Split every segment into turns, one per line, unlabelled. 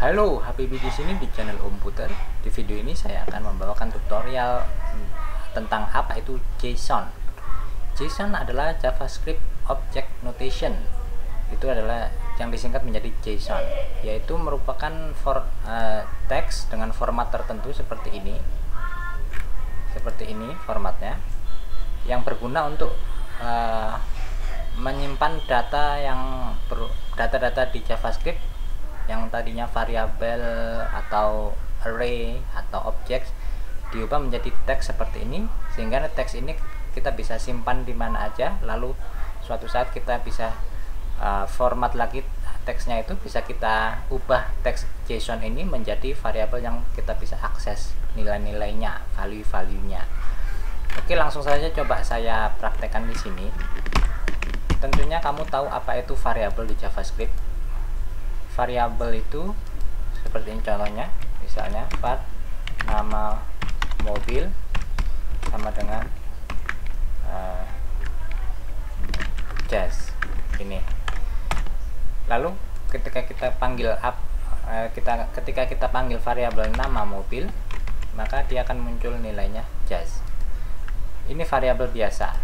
Halo, Habibi di sini di channel Om Puter. Di video ini saya akan membawakan tutorial tentang apa itu JSON. JSON adalah JavaScript Object Notation. Itu adalah yang disingkat menjadi JSON, yaitu merupakan teks dengan format tertentu seperti ini. Seperti ini formatnya, yang berguna untuk menyimpan data-data di JavaScript yang tadinya variabel atau array atau object diubah menjadi teks seperti ini, sehingga teks ini kita bisa simpan di mana aja, lalu suatu saat kita bisa format lagi teksnya, itu bisa kita ubah teks JSON ini menjadi variabel yang kita bisa akses nilai-nilainya, value-value-nya. Oke, langsung saja coba saya praktekkan di sini. Tentunya kamu tahu apa itu variabel di JavaScript. Variabel itu seperti ini contohnya, misalnya var nama mobil sama dengan jazz ini. Lalu ketika kita panggil ketika kita panggil variabel nama mobil, maka dia akan muncul nilainya jazz. Ini variabel biasa.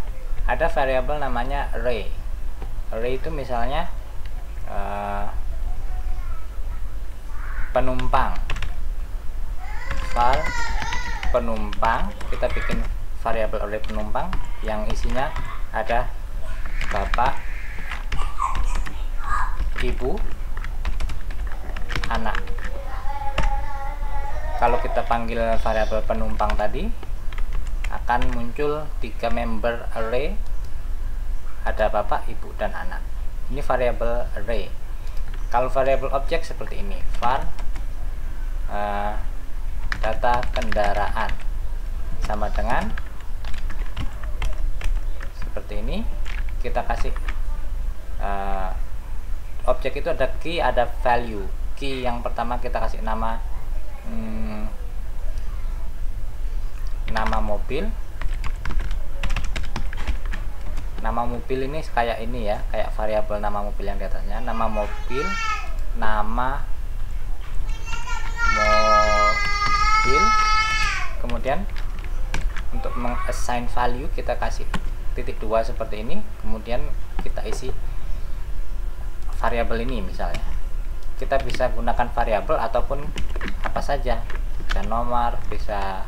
Ada variabel namanya array. Array itu misalnya penumpang, var penumpang, kita bikin variabel array penumpang yang isinya ada bapak, ibu, anak. Kalau kita panggil variabel penumpang tadi, akan muncul 3 member array, ada bapak, ibu, dan anak. Ini variabel array. Kalau variabel objek seperti ini, var data kendaraan sama dengan seperti ini. Kita kasih objek itu ada key, ada value. Key yang pertama kita kasih nama nama mobil. Nama mobil ini kayak ini ya, kayak variabel nama mobil yang di atasnya, nama mobil, nama mobil. Kemudian untuk mengassign value kita kasih titik 2 seperti ini, kemudian kita isi variabel ini. Misalnya kita bisa gunakan variabel ataupun apa saja, bisa nomor, bisa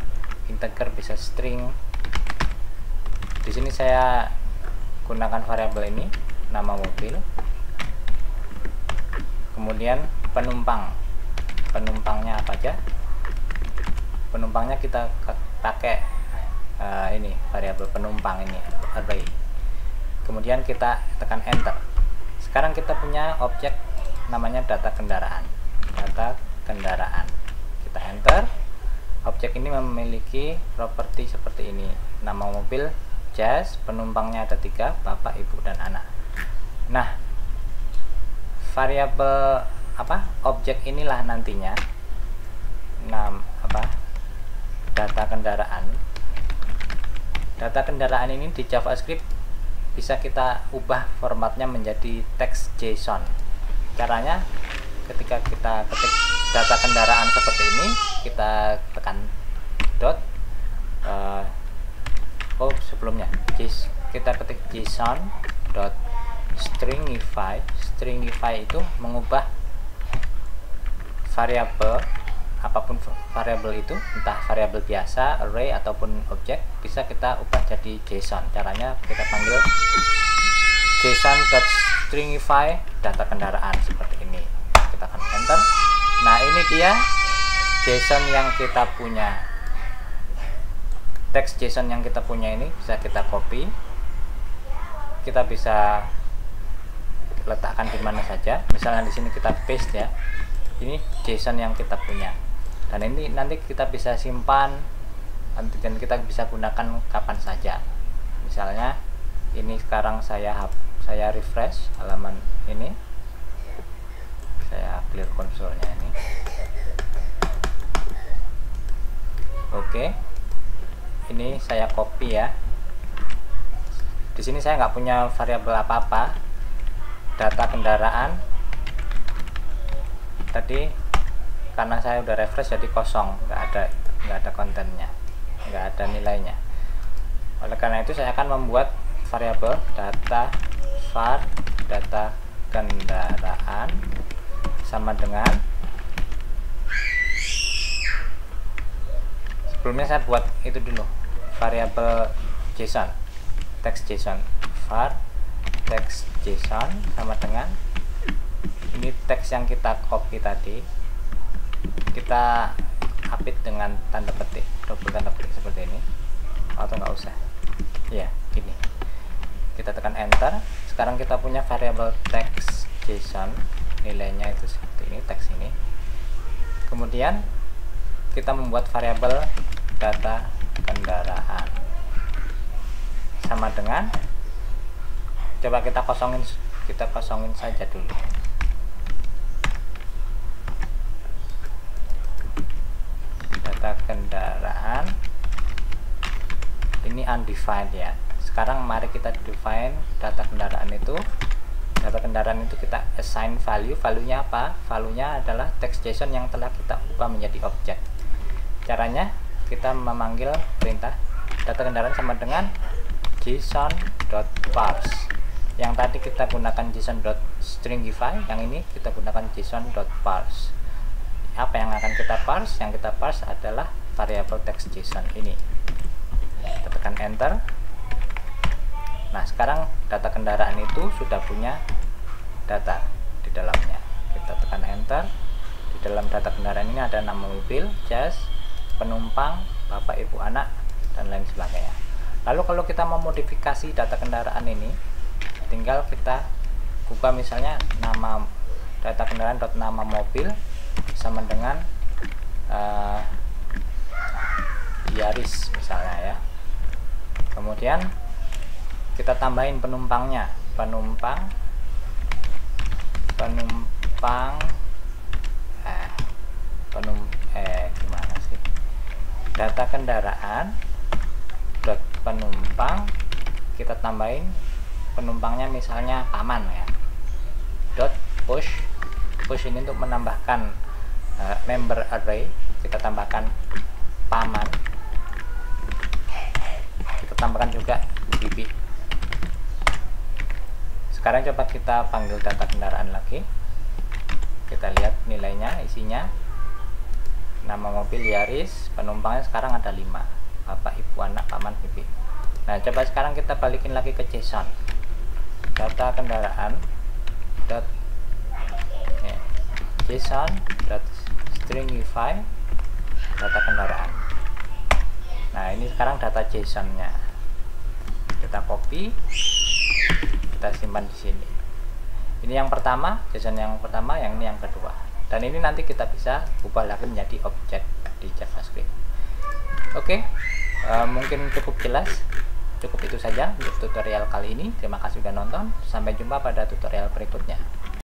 integer, bisa string. Di sini saya gunakan variabel ini, nama mobil. Kemudian penumpang, penumpangnya apa aja, penumpangnya kita pakai ini variabel penumpang ini, array. Kemudian kita tekan enter. Sekarang kita punya objek namanya data kendaraan. Data kendaraan, kita enter. Objek ini memiliki properti seperti ini, nama mobil jazz, penumpangnya ada 3, bapak, ibu, dan anak. Nah, variabel objek inilah nantinya data kendaraan. Data kendaraan ini di JavaScript bisa kita ubah formatnya menjadi teks JSON. Caranya ketika kita ketik data kendaraan seperti ini, kita tekan dot sebelumnya kita ketik JSON dot stringify. Stringify itu mengubah variabel, apapun variabel itu, entah variabel biasa, array ataupun objek, bisa kita ubah jadi JSON. Caranya kita panggil JSON dot stringify data kendaraan seperti ini. Kita akan enter. Nah, ini dia JSON yang kita punya. Teks JSON yang kita punya ini bisa kita copy, kita bisa letakkan di mana saja. Misalnya di sini kita paste ya. Ini JSON yang kita punya, dan ini nanti kita bisa simpan dan kita bisa gunakan kapan saja. Misalnya ini sekarang saya refresh halaman ini, saya clear konsolnya ini. Oke. Ini saya copy ya. Di sini saya nggak punya variabel apa-apa. Data kendaraan tadi karena saya udah refresh jadi kosong, nggak ada kontennya, nggak ada nilainya. Oleh karena itu saya akan membuat variabel data var data kendaraan sama dengan, sebelumnya saya buat itu dulu, variabel JSON, text JSON, var text JSON sama dengan ini teks yang kita copy tadi, kita update dengan tanda petik, double tanda petik seperti ini, atau nggak usah ya, gini. Kita tekan enter. Sekarang kita punya variabel text JSON, nilainya itu seperti ini, teks ini. Kemudian kita membuat variabel data kendaraan sama dengan, coba kita kosongin saja dulu. Data kendaraan ini undefined ya. Sekarang mari kita define data kendaraan itu. Data kendaraan itu kita assign value. Value-nya apa? Value-nya adalah text JSON yang telah kita ubah menjadi objek. Caranya kita memanggil perintah data kendaraan sama dengan json.parse. Yang tadi kita gunakan json.stringify, yang ini kita gunakan json.parse. Apa yang akan kita parse? Yang kita parse adalah variabel text JSON ini. Kita tekan enter. Nah, sekarang data kendaraan itu sudah punya data di dalamnya. Kita tekan enter. Di dalam data kendaraan ini ada nama mobil, jas, penumpang, bapak, ibu, anak, dan lain sebagainya. Lalu kalau kita memodifikasi data kendaraan ini, tinggal kita ubah misalnya nama data kendaraan nama mobil sama dengan Yaris misalnya ya. Kemudian kita tambahin penumpangnya, gimana sih, data kendaraan dot penumpang, kita tambahin penumpangnya misalnya paman ya, dot push ini untuk menambahkan member array, kita tambahkan paman, kita tambahkan juga bibi. Sekarang coba kita panggil data kendaraan lagi, kita lihat nilainya, isinya nama mobil Yaris, penumpangnya sekarang ada 5, bapak, ibu, anak, paman, bibi. Nah, coba sekarang kita balikin lagi ke JSON, data kendaraan dot JSON dot stringify data kendaraan. Nah, ini sekarang data JSON nya kita copy, kita simpan di sini. Ini yang pertama, JSON yang pertama, yang ini yang kedua, dan ini nanti kita bisa ubah lagi menjadi objek di JavaScript. Oke, mungkin cukup jelas. Cukup itu saja untuk tutorial kali ini. Terima kasih sudah nonton. Sampai jumpa pada tutorial berikutnya.